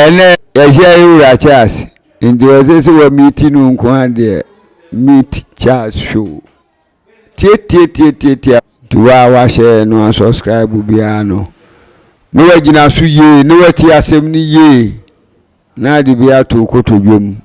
ene ya share chas ndio sisi wa meeting nkwande meet chas show tie tuwa share no subscribe bia no wa gina so ye no wa ti asem ni ye na de bia to kotodwam.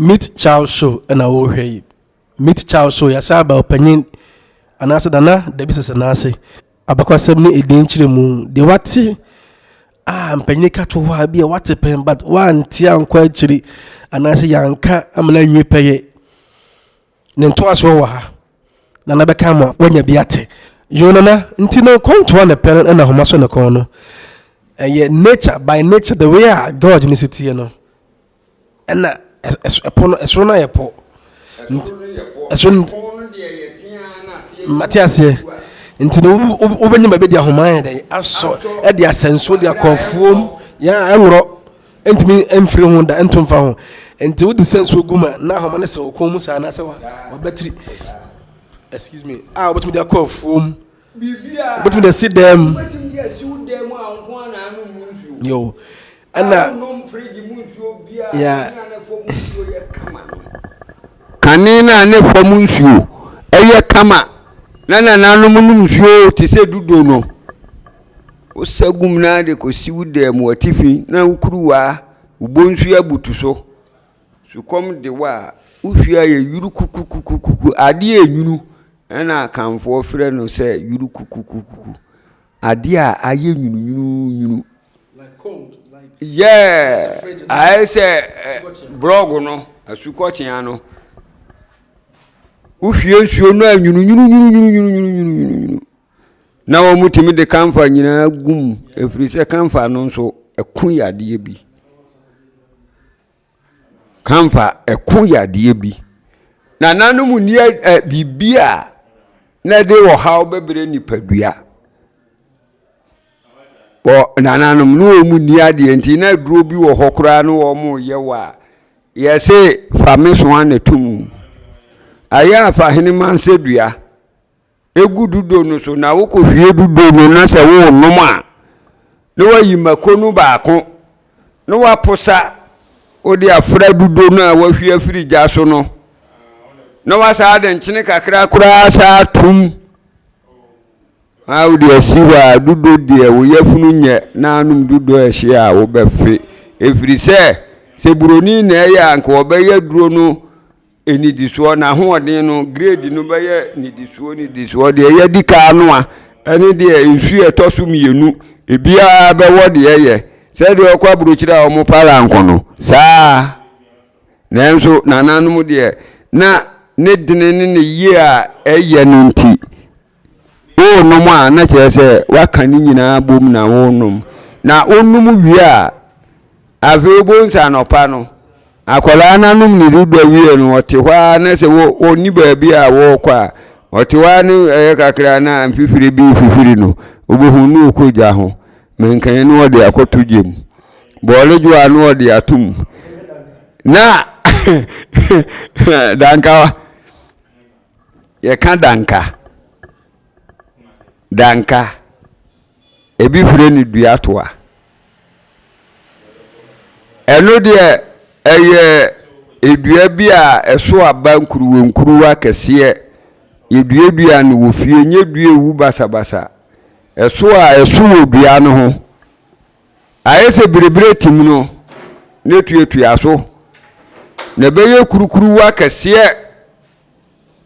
Meet Charles Show and our way. Meet Charles Show, Yasaba opinion, and answer Dana, the business and answer. Abacua 70 a danger moon. The what's Penica to be a what's a pen, but one tian quite chilly, and answer young cat, I'm letting you pay it. Then twice over. Nana become when you be at it. You know, until no come to one a parent and a homas on the corner. And yet, nature by nature, the way I God in the city, you know. And that. Esrona yepo Matias ye nti no ubenya babe dia homan dey aso e dia senso dia konfom ya enro entimi emfiri ho da entomfa ho nti wo di senso guma na homan se okomu sa na se wa battery excuse me obetimi dia konfom bibia obetimi dia sit them obetimi dia si dem anko na anu munfio yo ana ya kanina ne fomu nsuo eye kama na nanu munum nsuo ti se dudo no osagum na de kosi udem watifi na ukuruwa ubonsu abutu so sukom de wa uhwia ye yuru kukukukuku ade enunu na kanfo frɛ no se yuru kukukuku ade a aye nyunu like cold like yeah I say brogo no asukotia no uhwie nsuo no anyunu na wo mutimi de kamfa nyina gum efiri se kamfa no nso ekun yade bi kamfa ekun yade bi na nanum ni bibia na de wo hawo bebre nipadua nananum no mu ni ade enti na duro bi wo hokora no wo mu ye wa ye se famiso an tum aya fa hiniman sedua egududo no so na wo ko hwie dudo no na se wo nom a no wayi makonu baako no waposa odi afra dudo no a wa hwie afiri gya so no no wasa de nkyene kakra kura sa tum audi asiwa dudo de wo yafunu nye na anum dudo ehia wo befe efiri se buroni na ya anka wo be ya duro no enidisuo na hoɔden no grade no bɛyɛ nidisuo de ya dika no a ɛne de nsu etoso mienu ebia bɛwɔ de yɛ sɛ de ɔkwa burokyira a ɔmo para nkono saa na nso nananum de na ne dene ne ye a ɛyɛ no nti o no mo a na kyerɛ sɛ waka ni nyina bom na wonum na onum wi a avebo nsa no pa no akola nanum ni dudo wi no ote hwa na se wo ni ba bi a wo kwa ote hwa ni kakra na amfifiri bi fifiri no obohunu okogya ho menkan no ode akoto gem boleju anu ode atum na danka ye kan danka ebi fire ni dua toa eno de eye edua bi a eso aba nkuruwa kese edua no wo fie nye dua ewu basabasa eso wo dua no ho ayese birebire tim no ne tuatua so ne beye kurukuruwa kese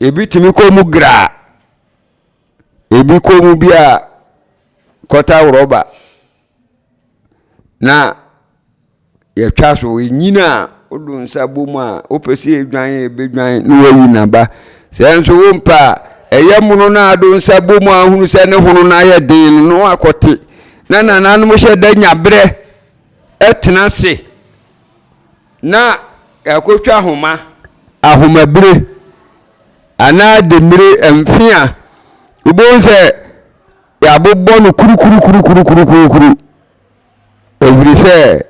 ebi timi ko mu gra ebi ko mu bia kota roba na ye twaso nyina odun saboma opese edwan ebedwan no wayi naba senso wo mpa eye muno na ado nsa bomu ahunu se ne hono na ye den no akote na nananom hye da nyabre etena se na yakotwa ahoma bire ana demire emfia ubonse ya bobbo no kuru every say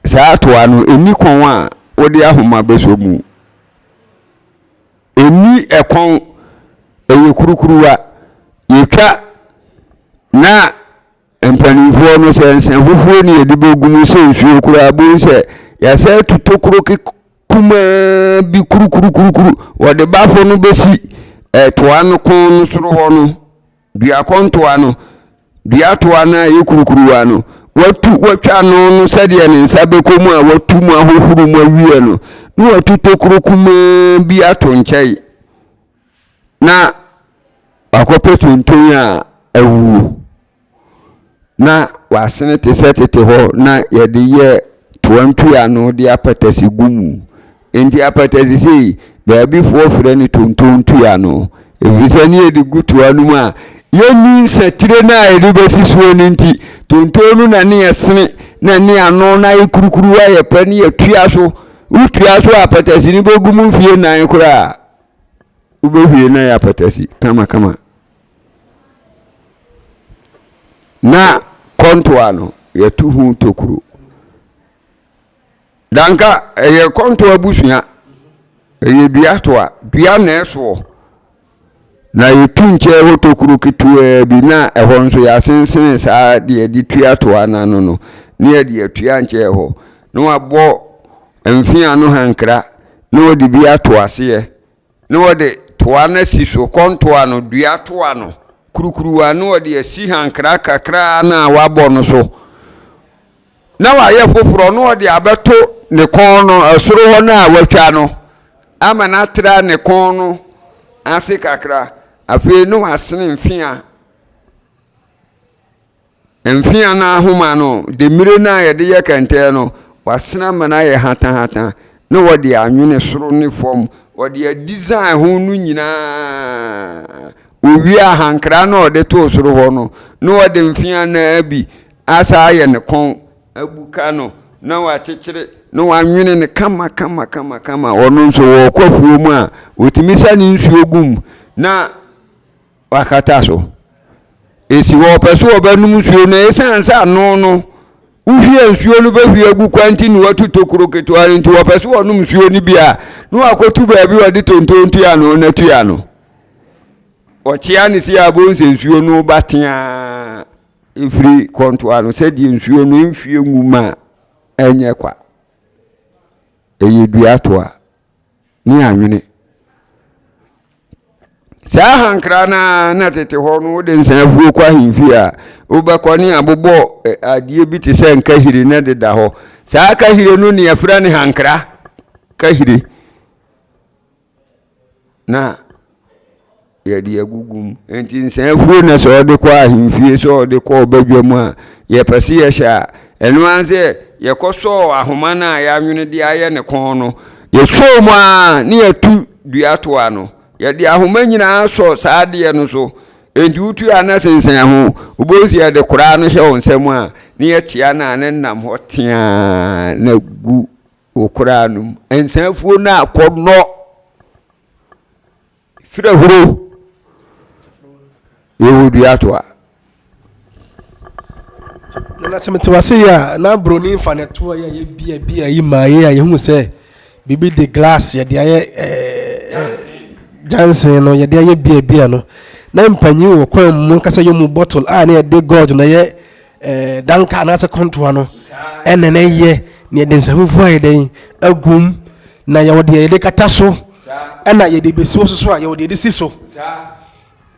saa to anu eni kon a wodi ahoma beso mu eni ekon eyi kurukuruwa yetwa na empanifo no sensen fufuo ni edibogumu se nsuo kura bonse ya se tutokuro kuma bi kuru wode bafo no besi to anu kon no soro ho no dua kon to anu dua to ana yi kurukuruwa no watwa no sade ne nsa bekomu a watu mu ahohuru mu awie no no watu tokuro kuma bi ato nkyai na akope tonton a awu na wasene te setete ho na yede ye toantu ya no de apatasi gumu enti apatasi sei baabi fo frɛ ne tonton tu ya no ebisa ne yede gutu anu a yeni satire na yede besi so ne nti tontonu na ne yesene na ne ano na yikurukuru wa ye pa ne yatua so utua so apatasi ni bogumu fie nan kura ubehwie na ya apatasi kama na kontoa no yetuhu tokuru danka eye kontoa busua eye biatoa bia na eso na yetunche hotokuru kitue bi na ehonso ya sensene saa de edi tuatoa na no ne de atua nche ho no abo emfia no hankra no de biatoa se no de toa na siso kontoa no duatoa no kurukuruwa no de asi hankra kakra na wabo no so na wa ye foforo no de abeto ne kon no asoro ho na watwa no ama na tra ne kon no ase kakra afi no asene mfia na homa no de mire na ye de ye kente no wasena mana ye hatan no wode anwene soro ne fom wode design ho no nyina owia hankra no de to soro ho no wode mfia na abi asa ye ne kon abuka no na wa chechire no wa nwene ne kama ono nso wo kwafuo mu a otimisa ni nsuo gum na wakata so esi wo peso obanum nsuo na esansa no uhie nsuo no behwie agu kwanti ni watu tokuro ketware nti wo peso onum nsuo ni bia no akotu baabi wade tontontu ya no na tu ya no ochia ni si abonse nsuo no batia efri kontoa no se di nsuo no mfie nguma enye kwa eyeduatoa ni anwene saa hankra na tete ho no de nsanfuo kwa himfia obakoni abobo adie bi te se nkahiri na de da ho saa kahiri no ne afra ne hankra kahiri na yedi agugum enti nsanfuo na so de kwa himfie so de kwa obadwam a ye pese ye sha enu anse ye koso ahoma na ya nwene de aye ne kon no ye so mu a ne atu duatoa no ye de ahoma nyina so saade no so enti utu ana sensen ho ubozi ye de kura no hye onsem a ne ye tia na ne nam ho tia na gu okura no ensanfuo na akono fira huro ye duatoa na semete wase ya na broni faneto ya ye bia yi ma ye hu se bibi de glass ya de aye Jansen no ye de aye bia no na mpanyi wo kwa mu kasa yo mu bottle na de god na ye danka na se kontoa no ene na ye ne de nsafufu aye den agum na ye wode ye de kata so na ye de besi wo so a ye wode de si so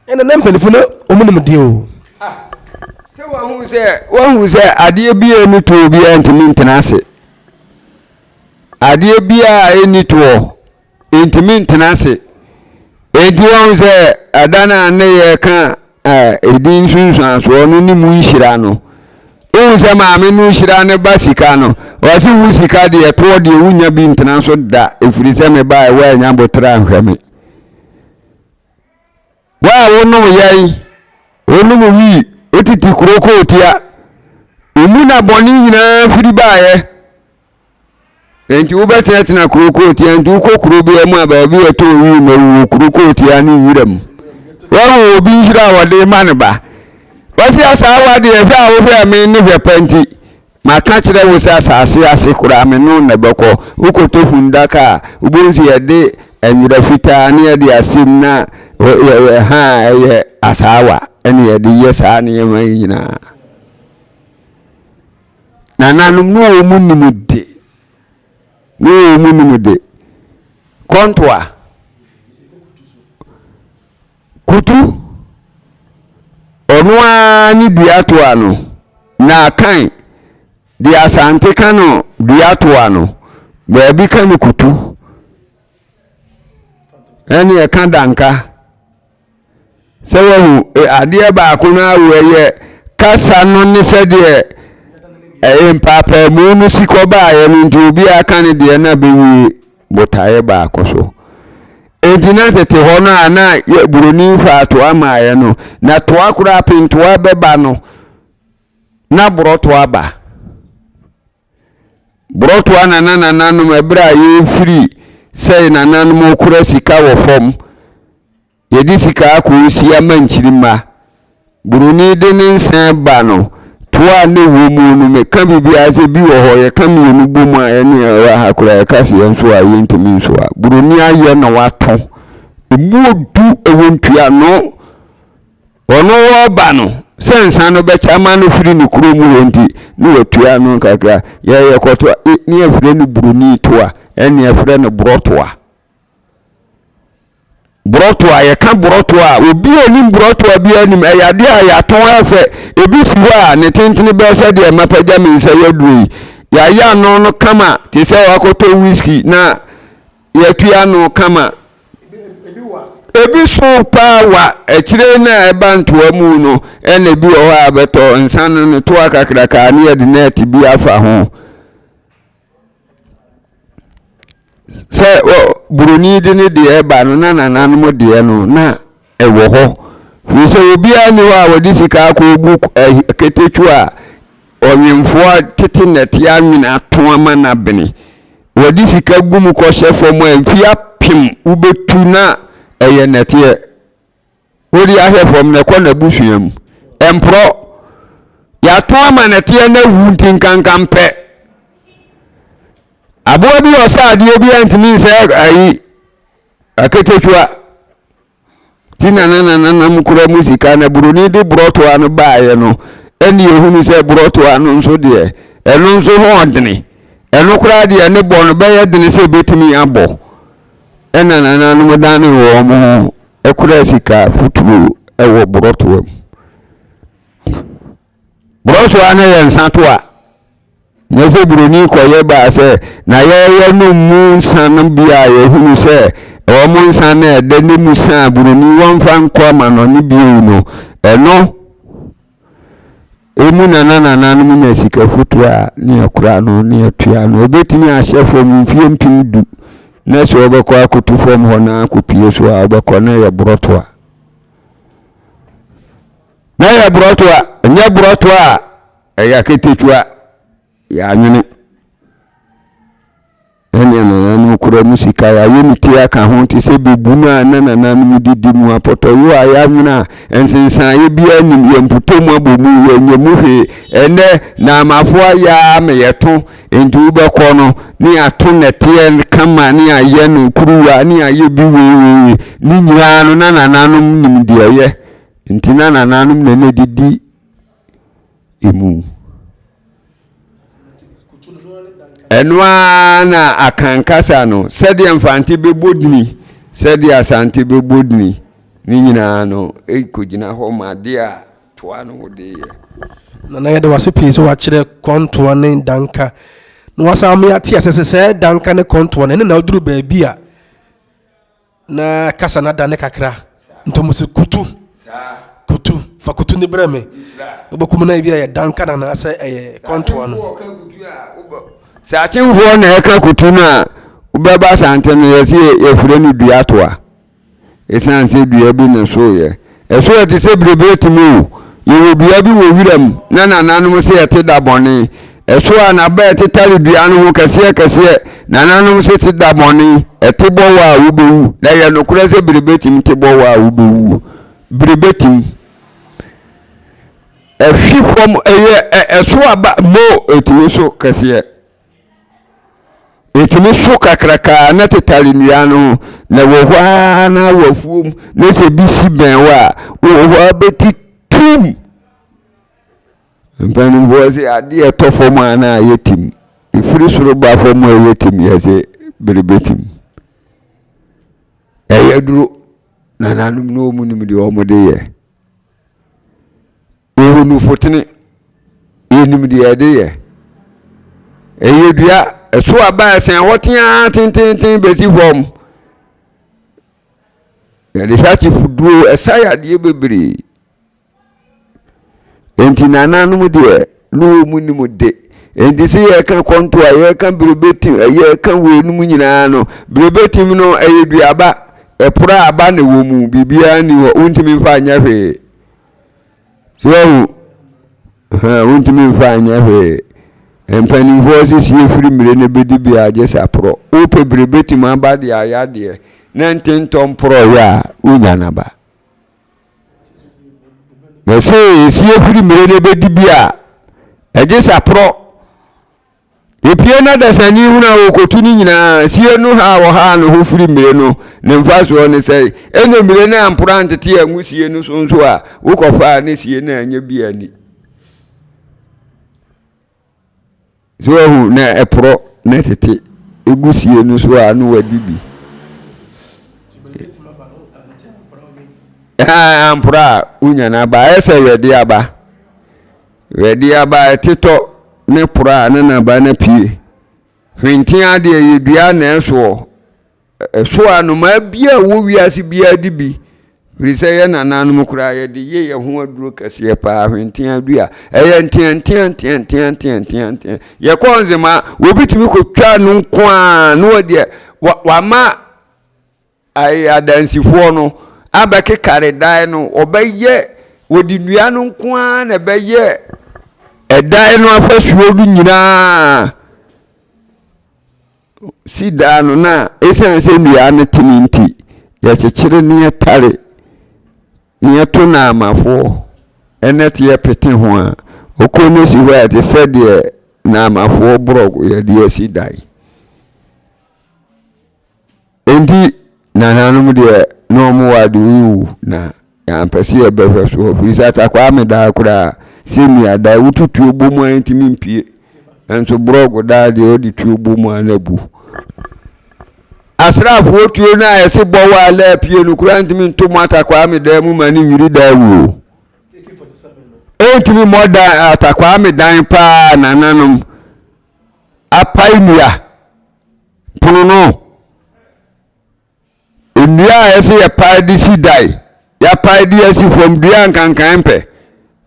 ene na mpanifo no omunum de o se wahu se adie bia ni to bia ntimi ntenase adie bia eni to ntimi ntenase edi wahu se adana ne ye ka edin sunsun so no ni mu nhira no wahu se maame no nhira ne basika no wasi wu sika de to de wunya bi ntenaso da efiri se me ba e wa nya botra nhwame wa wono yai onu mu wi otiti kuroko otia umuna boni nyina firi baaye enti wo bese tena kuroko otia enti ko kuro bi mu aba bi eto wi ma kuroko otia ni wiram wa obi nhira wode maneba wasi asawa de efa wo fe me ni fe panti maka kire wo sa asase ase kura me no na beko ukoto fundaka ubonzi yede enwira fita ne yede asim na ha asawa ene yede yesa ne yema nyina nananum no munnimude kontwa kutu onwa ni duatoa no na kan di Asante kano duatoa no baabi kan kutu ene e kan danka sewu ade ba ko na weye kasa no ne sede empapa mu no sikoba ya no nti obi aka ne de na bewi botaye ba akoso entina sete hono ana buroni fa to amaye no na to akura pinto abeba no na broto aba broto anana no mebra ye free sei nanano mo kura sika wo fom yedi sika ko si amanchirima buroni de ne nsan ba no toa ne wo mu no me ka bibia se bi wo ho ye ka mi no bomu a ne wa hakura ye ka se enso a ye ntimi nso a buroni aye na wato emudu ewontua no ono wo ba no sensa no be chama no firi ni kuro mu wonti ni watua no kakra ye koto ni afire ni buroni toa ene afire no brotoa ye ka brotoa obi oni brotoa bi anim ayade ayaton afa ebi siwa ne tentene be se de mapaja mi nsa yadui ya no kama ti se wakoto whisky na yatua no kama ebi so pawa ekire na eba ntoa mu no ene bi o ha beto nsan no to akakra ka ne yade net bi afa ho se buroni de ne de eba no na nananum de no na ewo ho fi se obi ani wa wodi sika ko bu ketechu a onwemfo tete net ya nwina to ama na bene wodi sika gumu ko shefo mo amfi apim ubetu na eye netie wodi ahefom ne ko na busuam empro ya to ama netie na wuntin kankampe abo bi osade obi antimi se ayi aketechua tinanana mukura musika na buroni de broto anu baaye no eni ehunu se broto anu nso de enu nso ho odene enu kura de ne bon be ye dene se betimi abo enanana no modane wo mo ekura sika futuru ewo broto anu ye nsanto a nyese buroni koye ba se na ye no mu san bia ye hunu se o mu san na de ne mu san buroni won fa nko ma no ni biu no eno emu nanana no mu sika futura ni akura no ni atua no obetimi ahye fom mfie mpim du na so obekọ akotu fom ho na akopie so a obekọ na ye broto a nya broto a eya ketechua ya nyene ene na kura musika ya yemiti aka ho ti se bebu na nanana mu didi mu apoto yo aya nwena ensensan ye bia nim ye mputo mu abomu ye nyemu he ene na amafo ya me yeto entu be ko no ni ato nete kama ni aye no kuruwa ni aye bi we ni nyira no nanana no nim de ye enti nanana no ne didi emu enwa na akankasa no sede mfanti bebodni sede Asante bebodni ni nyina no ekogina ho ma de a toa no de ye na yede wase pie so wa kire kontoa ne danka no wasa me ati asese danka ne kontoa ne na oduru ba bia na kasa na dane kakra ntomuse kutu fa kutu ni breme obokum na bia ya danka na ase kontoa no sa chimfo na eka kutu na ubeba Asante no yesi yefure ni duatoa esan se dua bi ne so ye eso ete se brebet mu ye dua bi wo wiram na nananom se ete da bone eso na ba ete tare dua no ho kase nananom se te da bone ete bo wa wo bewu na ye no kura se brebetim te bo wa wo bewu brebetim ehwi fom eso aba mo etimi so kase etimi so kakraka na tetale nua no na wo hwa na wafuom na se bi si ben wa wo hwa beti tum mpani bozi ade etofom ana yetim ifiri soro ba fom yetim yese berebetim eyaduro na nanum no munim de omode ye wo nu fotene enim de ade ye eyedua eso aba esen wotia tintintin beti fom ya de sachi fuduo esaya de bebre enti nananum de no munim de enti se ye kan konto aye kan brebetim aye kan wenum nyina no brebetim no eyedua aba epura aba ne wo mu bibia ni wo untimi fa anya hwe so untimi fa anya hwe empani voices ye free mire ne bedi bia je sapro o pe brebeti ma ba de aya de na ntentom pro ya unya na ba me say si ye free mire ne bedi bia eje sapro epie na da sani huna wo kotuni nyina si enu ha wo ha no ho free mire no ne mfaso ne say eno mire na ampura ntete angusie no so a wo kofa ne sie na anya bia ni so na epro na tete egusie no so a no wadibi ampura unya na ba ese wedi aba tito ne pura na ba na pie hwintin ade yedua na eso anu ma bia wo wiase bia dibi risa ye na nanum kura ye de ye ho aduro kase pa hwintin adua eye ntian ye konze ma wo bitimi ko twa no nko a no wode wa ma ai adansifo no abeke kare dai no obeye wodi nua no nko a na beye edai no afasuo du nyina sida no na esense nua ne tininti ya chechire ne tare ne to na amafo enete ye pete ho a okono si wa de said ye na amafo brog ye de sidai endi na nanum de no mo wadu na ya mpesi e behwe so ofisa takwa me da kura semi ada ututu obomu antimi mpie enso brog da de odi tu obomu anabu asrafo otuo na ese bowa ala pie no kura antimi ntomo atakwa me da mu mani nwiri da wo entimi moda atakwa me dan pa nananum apaimia puno enua ese ya paidi sidai ya paidi esi from dua nkankanpe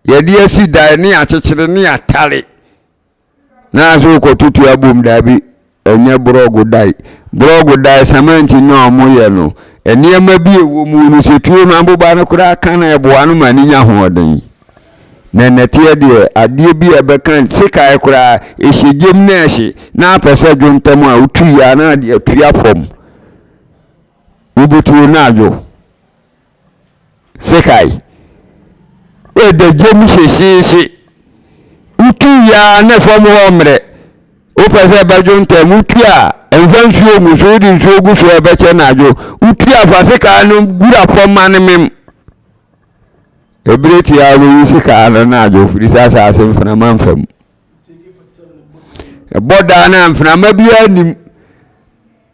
ye dia sidai ni achechire ni atare na so ko tutu abum dabi enye brogo dai samanti no moye no eniema bi ewo mu no setuo no amboba no kura kan na eboa no mani nya hoden na netie de ade bi ebekan sika e kura ehegem na ehye na apese dwontam a utu ya na ade atua fom ubutu na ajo sekai de jemi sheshe utu ya na fom ho mre o pese bajonta mutu a enfansuo muso di nsuo guso ebeche na ajo utu afasika no gura fom manemem ebreti ya wo yisika na ajo frisa sa asemfana manfam boda na mfana bia nim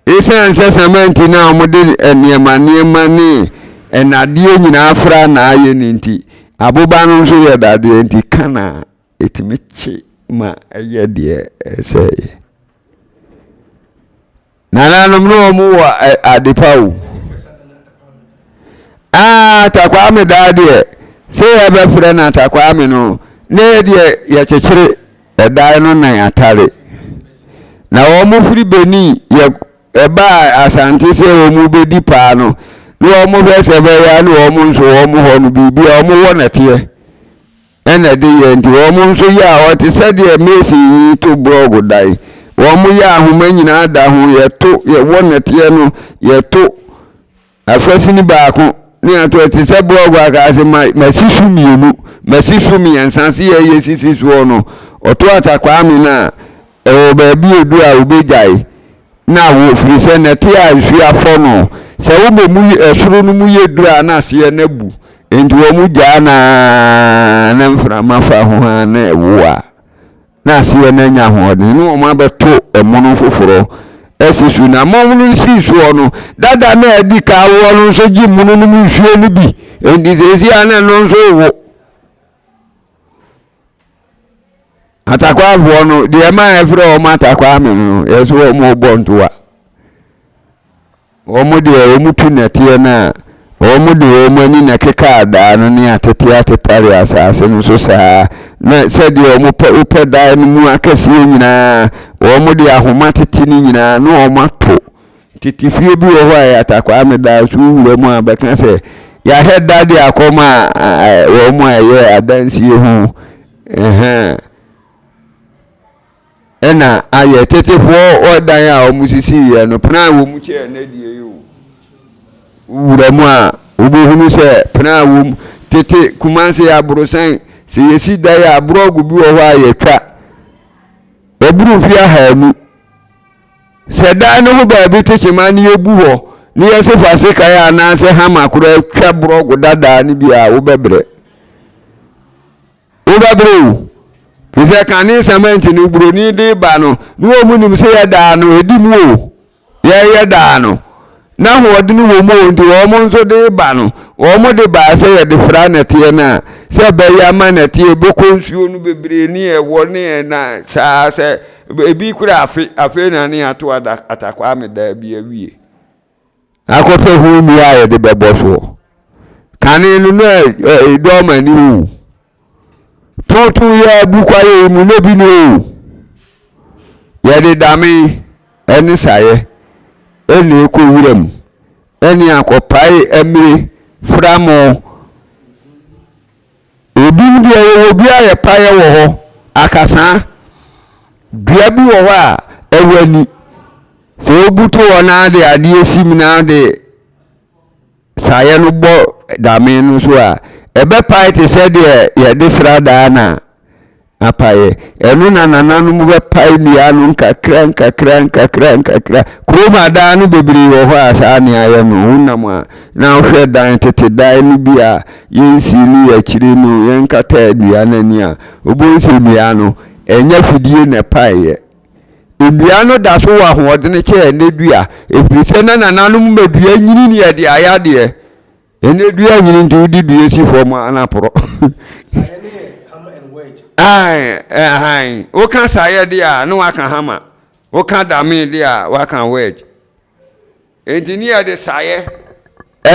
esense samenti na omode eniema ni enadie nyina afra na aye ninti aboba no so ye dade nti kana etimichi ma eye de ese nananum no mu wa adipawu takwa me dade se ya be fre na takwa me no ne de ya chechire edai no na atare na wo mu fri beni ye eba asante se wo mu bedi pa no no omo hwese be ya no omo nso omo ho no bibi omo wo nete ena de ye nti omo nso ya o te se de mesi to blog dai omo ya ahoma nyina da ho ye to ye wo nete no ye to afasi ni baako ni ato te se blog aka se masisu mienu masisu miensan se ye sisisu no oto atakwa mi na e ba bi edu a obejai na wo firi se nete a nsu afo no se wo mu esoro no mu ye dura na se na bu enti wo mu ja na mfra mafa ho ha na ewo a na se na nya ho de no mo abeto emono foforo esisu na momunu sisu no dada na edi ka wo no so gi munu no mu hwie no bi enti sesi ana no so wo atakwa vo no de ma efre o matakwa me no yeso o mo bontoa o mo de o mutu nete na o mo de o mo ni na keka da no ne atete atetare asase no so saa na se de o mo pe da no mu akase nyina o mo de ahoma tete ni nyina no o mato titifie bi o ho atakwa me da so wura mu abeka se ya heda de akoma o mo aye adansi hu ena aye tetefo odan a omusisi ye no plan wo mu che na die yo wura mu a obohunu se plan wo tete kumanse ya brosan se yesi da ya brogu bi wo ha ye twa eburu fi ahanu se da no ho ba bi teche ma ni ebu ho ni yesi fase kai ana se hama kura twa brogu dada ni bi a wo bebre Pise kani cement ni broni de ba no wo mu nim se ya da no edi mu o ya da no na ho de no wo mu nti wo mu nso de ba no wo mu de ba se ya de fra nete na se be ya ma nete boko nsuo no bebre ni e wo ne na sa se ebi kura afi na ni ato atakwa me da bi awie akope hu mi ya de bebo so kani no no do ma ni o Tontu ya bukwaye mu nebi no ya de dame eni saye eni ko wuram eni akopai emiri framo obi ndi obi aye paye wo ho akasa dua bi wo ho a ewani se obuto wona de ade esim na de saye no bo dame no so a ebe pai te se de ye de srada na apaye enu na nananu mu be pai bia no nkakra kroma da no bebiri wo ho asa ne aye no hunam a na hwe dan tete dan no bia yensi ni ya kire no yenkata adua na ni a obonse bia no enya fidie na paye ndua no da so wa ho de ne che ne dua efrise na nananu mu medua nyini ne ye de ayade ene dua nyini nti udi dua si fo ana pro ai o kan saye dia no aka hama o kan dame dia wa kan wedge engineer de saye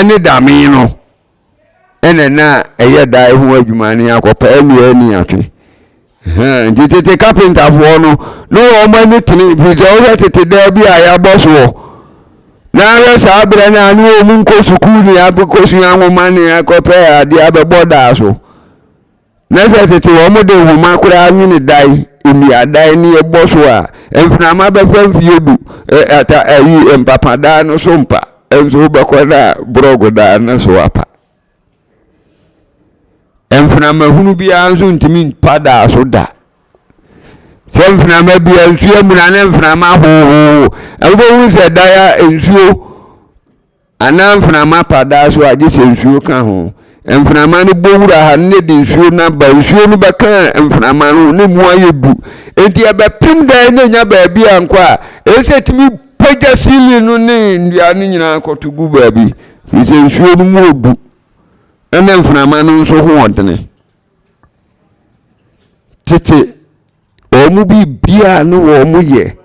ene dame no ene na eye dai hu adwuma ni akopa enu ani atwe nti tete carpenter fo no o ma ni tini bizo o tete da bi aya boss wo na re sabre na anu o mun ko sukuni abiko su anwo mani akopa ade abeboda so na se tete wo mo de huma kura anwini dai emi adai ni eboso a enframa be famfiedu ata ayi empapa da no so mpa enso be koda brogo da na so apa enframa hunu bia anso ntimi pada so da se enframa bia ensuo mu na enframa ho abo hu se da ya ensuo ana enframa pada so aje se ensuo kan ho enframa no bowura ha ne de nsuo na ba nsuo no beka enframa no ne mu ayedu enti e be pim da ne nya ba bia nko a esetimi pagya sili no ne ndua no nyina kotogu ba bi fi se nsuo no mu odu ene enframa no nso ho odene tete o mu bi bia no wo mu ye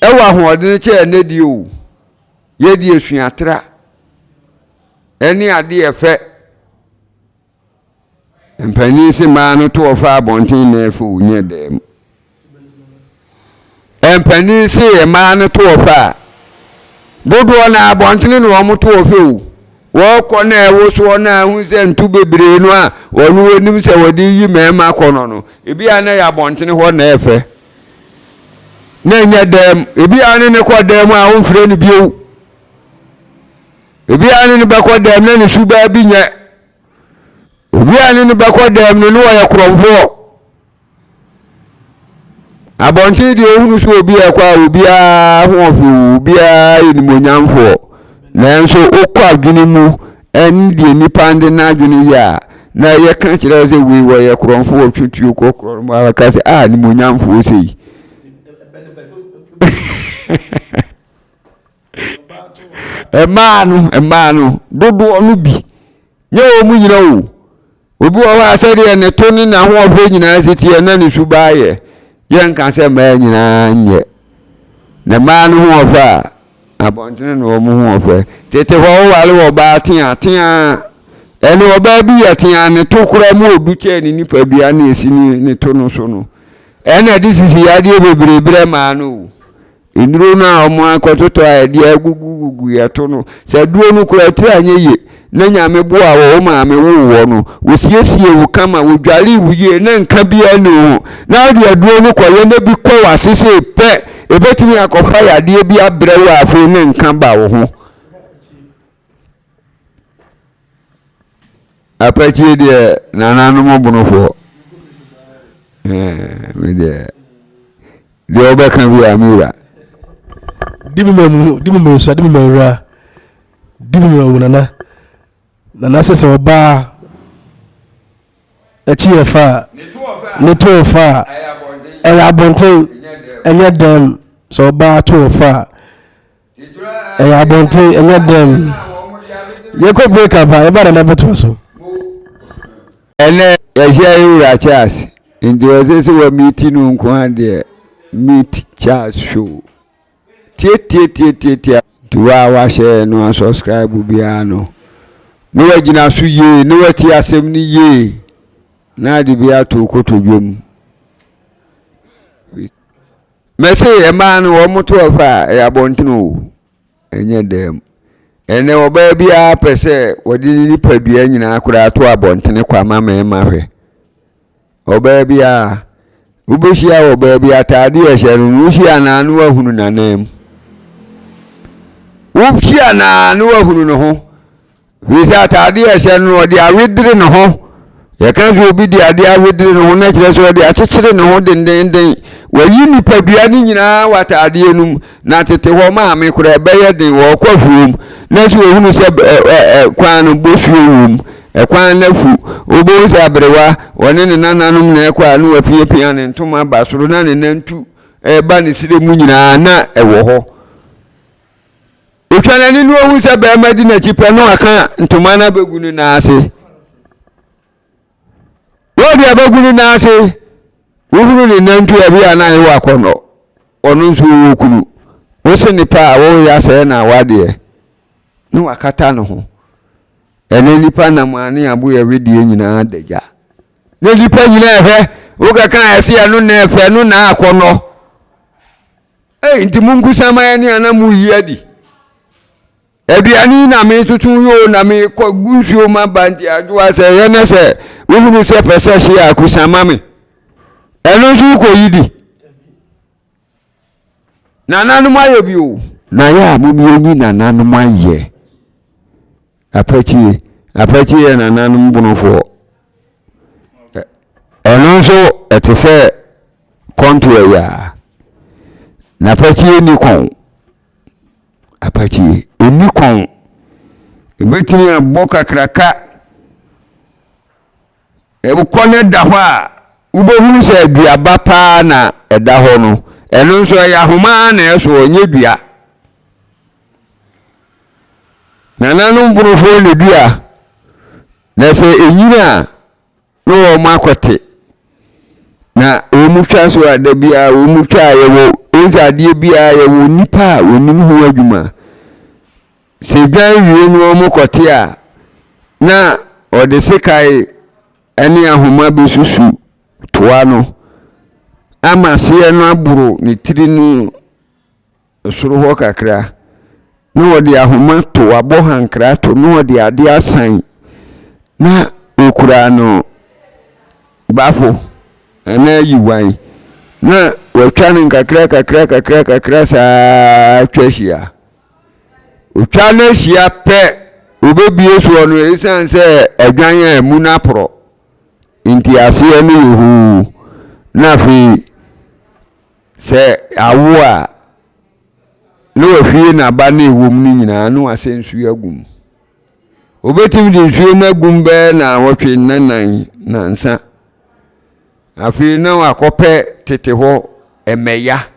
e wa ho odene che ne di o ye di esuatra eni ade efe empani se ma no to ofa abontin na efu nye dem empani se ma no to ofa dodo na abontene no omoto ofewu wo kọ na ewo so na hu se ntu bebre no a wonu onim se wodi yi mema kono no ebi ana ya abontene ho na efe na nya dem ebi ana ne kọ dem a won fire ni bio ebi ana ne ba kọ dem na ne suba bi nya ebi ana ne ba kọ dem no wo ya kromfo abontene di ohunu so obi akwa obi a ho ofu obi a inimonyamfo nanso okọ adwene mu endie nipa nde na adwene ya na ye kan kire se wi wo ye kromfo otwutu kokoro mu aka se nimonyamfo sei emanu dodo onu bi nye o mu nyina o obi wo ha se de ne to ni na ho ofo nyina se tie na ne suba ye nka se ma nyina nye na manu ho ofa abontene no mu ho ofa tete ho wale wo ba tia ene wo ba bi ya tia ne to kura mu odu che ni nipa bia na esi ni to no so no ene disisi ya de bebre manu induro na omo akototo a de agugugu ya to no se duo no kura tira anye ye na nyame bo a wo ma me wo no wo siesie wo kama wo dwale wuye na nka bia no na de aduo no koye na bi ko wasese pe ebetimi akofa ya de bi abrewo afi na nka ba wo ho apachi de nananu mo bunofo me de obeka bi amira dibi me so dibi me ra dibi me wona na sese oba echi efa ne to fa eya bonten enye dem so oba to fa eya bonten enye dem ye ko break up e ba na beto so ene eja yura chas ndio sese wa meeting nko ade meet chas show tie tuwa share no subscribe bia no no wagina so ye no wati asem ni ye na de bia to kotodwom mese e man wo moto ofa e abontino enye dem ene oba bia pese wodi ni padua nyina akura to abontene kwa mama ma hwe oba bia uboshia oba bia tade e hyeru ushia na no ahunu nanem ushia na no ahunu no ho visa tade e hyeru no de awedire no ho ye kan so obi de ade awedire no ho na kire so de akyekyere no ho denden wayi ni padua ni nyina watade enum na tete ho ma me kura beye den wo kwafuom na so ohunu se kwan no bosuom kwan na fu obo se abrewa woni ne nananum na ekwa no afie pia ne ntoma basoro na ne nantu ba ne sire mu nyina na ewo ho otwana ni no ohun se ba ma di na chipe no aka ntoma na bagunu na ase wodi abagunu na ase wohunu ne nantu abia na ewo akono onu nso okunu wo se nipa wo ya se na wade no wakata no ho ene nipa na mane abo ya wedie nyina adaja ne nipa nyina efe wo kaka ese ya no na efe no na akono nti mungu sama ni anamu yadi aduani na me tutu yo na me ko gunsuo ma bandi adwa se ye na se wo se pese se ya kusama me eno su ko yidi na nanu maye bi o na ya mumi onyi na nanu maye apachi na nanu mbunofo eno so etese kontu ya na apachi ni kon apachi eni kon ebetini aboka kraka ebukone da ho a ubohun se aduaba pa na eda ho no eno so ya homa na eso onye dua na nanu mburofo le dua na se enyina no makote na omutwa so adabia omutwa yewo onzadie bia yewo nipa onim ho adwuma se gwan wie no omukote a na ode sekai ene ahoma besusu toa no ama se no aburo ne tiri no soro ho kakra na wɔde ahoma to abɔ hankra to na wɔde ade asan na okura no bafo ana yiwan na wɔtwa no kakra saa twahia otwa na hia pɛ obebie so no esan sɛ adwan a mu na pro nti ase no yehu na fi sɛ awo a no afie na ba na ewom ni nyina no asensu agum obetim di nsuo na gum bɛ na wɔtwe nanan nansa afi na akɔpɛ tete hɔ emeya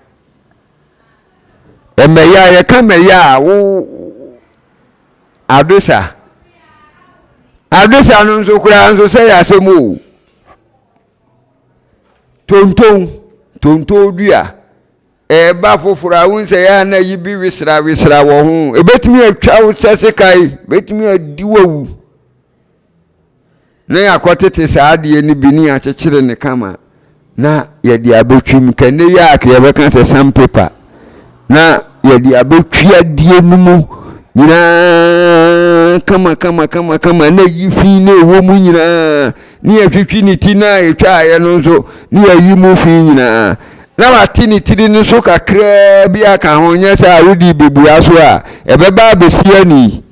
ye kameya wo adosa no nso kura nso sɛ yasemu tonton dua ba fofora wo nse ya na yibi wisra wo ho ebetimi atwa wo sese kai betimi adiwawu na yakotete saade ni bini akyekyere ne kama na yedi abotwim kane ya ka yebeka se sandpaper na yedi abotwi adie numu nyina kama na yifi na ewo mu nyina ni atwitwi ni ti na etwa aye no nso ni ayi mu fi nyina na wati ni tiri ni so kakra bi aka ho nya sa awudi bebua so a ebeba besia ni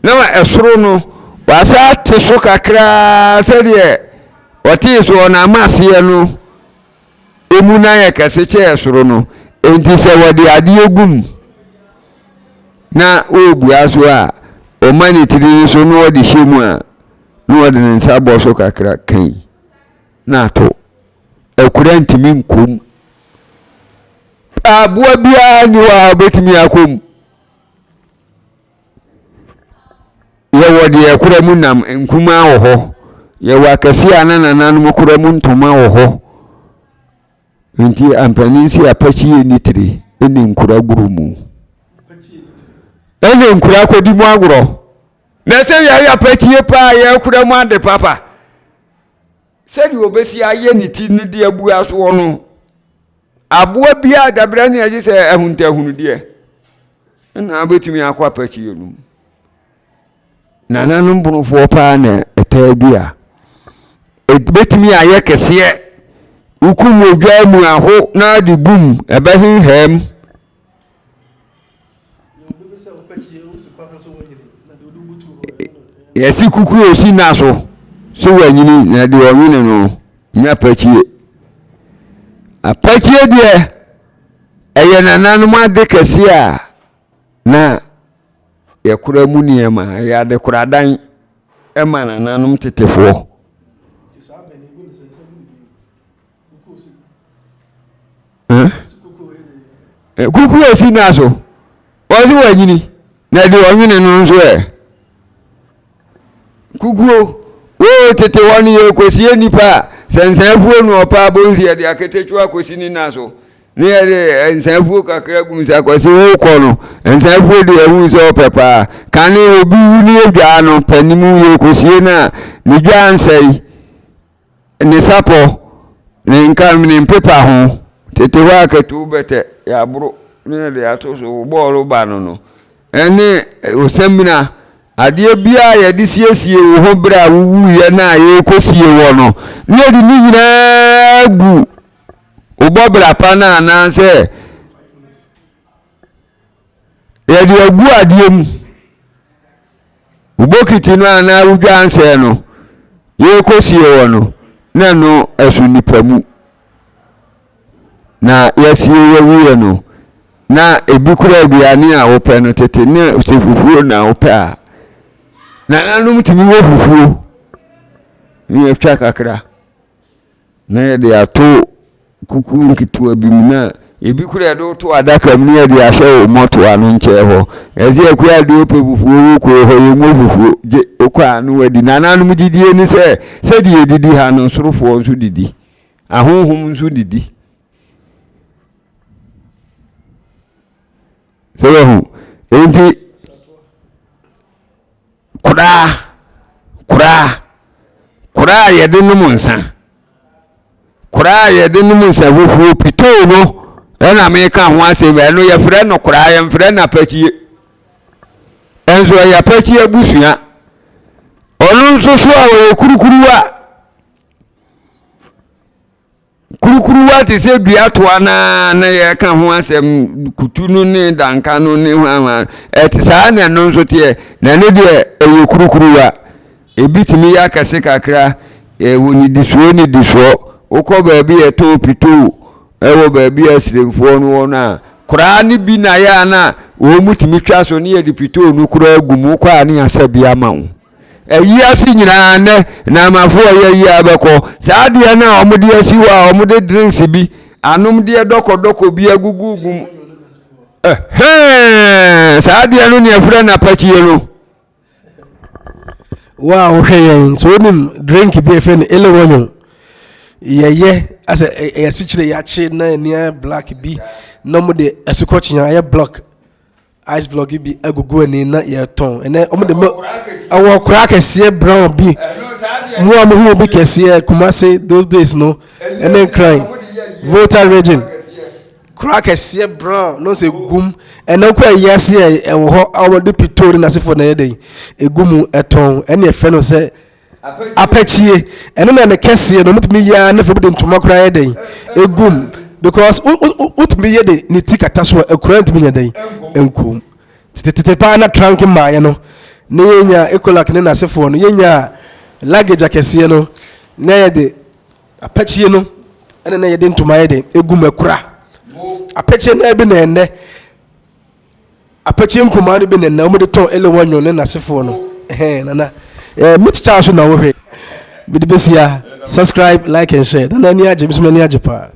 na wa esoro no wasa te so kakra se de oti so na amase no emu na ye kase che esoro no enti se wodi ade egum na obua so a o mani tiri ni so no odi hyemu a no wodi nsa bo so kakra kan na to ekura ntimi nkom abua bia ni wa betimi akom ye wodi ekura mu nam nkuma wo ho ye wa kase anana no kura mu ntoma wo ho nti ampanisi apachi enitri eni nkura gurumu eni nkura kodi mu agoro na se ya apachi pa ye kura mu ade papa se di obesi aye niti ni de abu aso no aboa bia dabra ni age se ahuntahunu de na abetimi akwa apachi enum nana no mbunufo pa na etadua betimi aye kese ukum odwa mu aho na de gum ebehenhem yesi kuku osi naso so wanyini na de onyine no nya pachie apachie de eye nana no ma de kese a na yakura mu niema ya de kuradan ema nana no tetefo kuku esi naso ozi wanyini na de onyine no nso kuku o tete wani ye kosie nipa sensenfuo no opa bonzi ya de aketechwa kosini naso ni ya ensenfuo kakra gumsa kwasi wo kono ensenfuo de ewu so pepa kan obi wuni edwa no panimu ye kosie na ni dwa ansai ni sapo ni nkam ni pepa ho tete wa ketu bete ya bro ni de atoso bọọlụ ba no ene osamina ade bia ya de siesie wo ho bra wuwu ye na ye kosie wo no ni de ni nyina gu obobra pa na na se ya de agu ade mu ubokiti no ana wudwa anse no ye kosie wo no na no asu nipa mu na yasie ye no na ebikura aduane a wopɛ no tete ne sefufuo na wopɛ a na nanum timi wo fufuo ni efwa kakra na ye de ato kuku nkitu abim na ebikura do to adaka mu ye de ahye o moto anu nche ho ezi akura de opɛ fufuo ko ho ye mo fufuo je okwa anu wadi na nanum didie ni se di edidi ha no sorofo nso didi ahonhom nso didi sewehu enti kura yede numu nsa kura yede numu nsa fufu pito no na me ka ho ase be no ye frɛ no kura ye frɛ na pachie enso ya pachi abusua ono nso so a wo kurukuruwa te se dua toa na ye ka ho asem kutunu ne danka no ne hwa saa na no nso te na ne de kurukuruwa ebitimi ya kase kakra woni disuo ukọ baabi eto pito ewo baabi asiremfo no na kura ni bi na ya na wo mutimi twa so ne ye di pito no kura agumu kwa ne asabia ma wo eyi asi nyina ne na mafo ye abeko saa de na omode asi wa omode drinks bi anom de doko bi agugugum saa de no ne afra na pachi no wow hey so nim drink bi efe ne ele wonyo ye asa sichire ya chi na ne black bi no mo de asukrochinya ya block ice block bi agugu ani na ya ton ene mo de awo kura kese brown bi mo am bi kese Kumasi those days no ene cry voter region kura kese brown no se gum ene kwa yase e wo ho awo de pitori na sefo na yede egum eton ene e fe no se apachie ene na kese no mutumi ya na fe bude ntuma kura yede egum because utumi yede ni tikata so ekura ntumi yede enkum tete pa na trunk ma ye no ne yenya ekolak ne na sefo no yenya luggage akese no na yede apachie no ene na yede ntuma yede egum ekura apachie na ebe na enne apachie nkuma no be na na omo ton ele wonyo ne na sefo no nana mitcha so na wo hwe bidi besia subscribe like and share na ni aje bismani aje pa